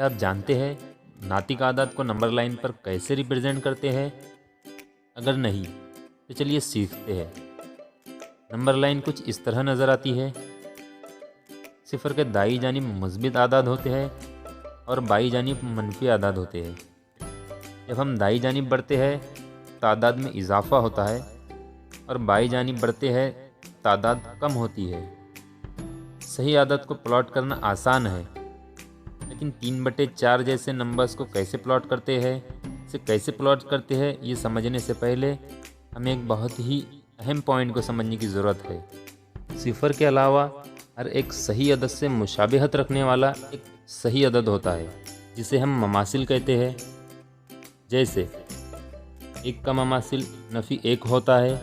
क्या आप जानते हैं नातिक आदाद को नंबर लाइन पर कैसे रिप्रेजेंट करते हैं? अगर नहीं तो चलिए सीखते हैं। नंबर लाइन कुछ इस तरह नज़र आती है। सिफर के दाई जानिब मुस्बित आदाद होते हैं और बाई जानिब मनफी आदाद होते हैं। जब हम दाई जानिब बढ़ते हैं तादाद में इजाफा होता है और बाई जानिब बढ़ते हैं तादाद कम होती है। सही आदत को प्लॉट करना आसान है, लेकिन 3/4 जैसे नंबर्स को कैसे प्लॉट करते हैं, इसे कैसे प्लॉट करते हैं, ये समझने से पहले हमें एक बहुत ही अहम पॉइंट को समझने की ज़रूरत है। सिफर के अलावा हर एक सही अदद से मुशाबिहत रखने वाला एक सही अदद होता है, जिसे हम ममासिल कहते हैं। जैसे 1 का ममासिल नफ़ी 1 होता है,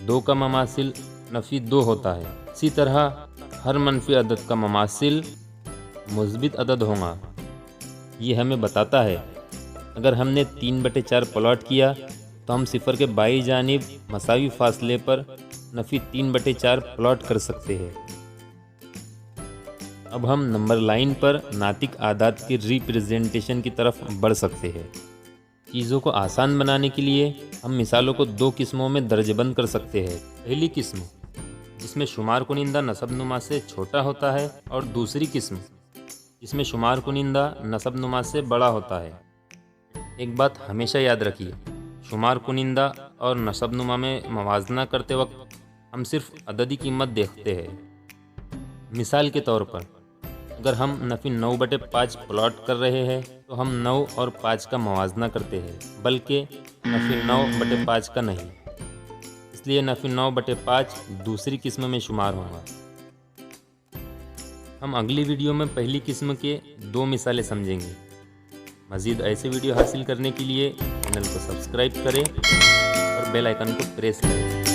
2 का ममासिल नफ़ी 2 होता है। इसी तरह हर मनफी अदद का ममासिल मुस्बित अदद होगा। ये हमें बताता है अगर हमने 3/4 प्लॉट किया तो हम सिफर के बाई जानिब मसावी फासले पर नफ़ी 3/4 प्लॉट कर सकते हैं। अब हम नंबर लाइन पर नातिक आदाद की रिप्रेजेंटेशन की तरफ बढ़ सकते हैं। चीज़ों को आसान बनाने के लिए हम मिसालों को 2 किस्मों में दर्जबंद कर सकते हैं। पहली किस्म जिसमें शुमार कुनिंदा नसबनुमा से छोटा होता है, और दूसरी किस्म जिसमें शुमार कुनिंदा नसबनुमा से बड़ा होता है। एक बात हमेशा याद रखिए, शुमार कुनिंदा और नसबनुमा में मवाजना करते वक्त हम सिर्फ अददी कीमत देखते हैं। मिसाल के तौर पर अगर हम नफ़ी 9/5 प्लॉट कर रहे हैं तो हम 9 और 5 का मवाजना करते हैं, बल्कि नफ़ी 9/5 का नहीं। इसलिए नफ़ी 9/5 दूसरी किस्म में शुमार होगा। हम अगली वीडियो में पहली किस्म के 2 मिसालें समझेंगे। मज़ीद ऐसे वीडियो हासिल करने के लिए चैनल को सब्सक्राइब करें और बेल आइकन को प्रेस करें।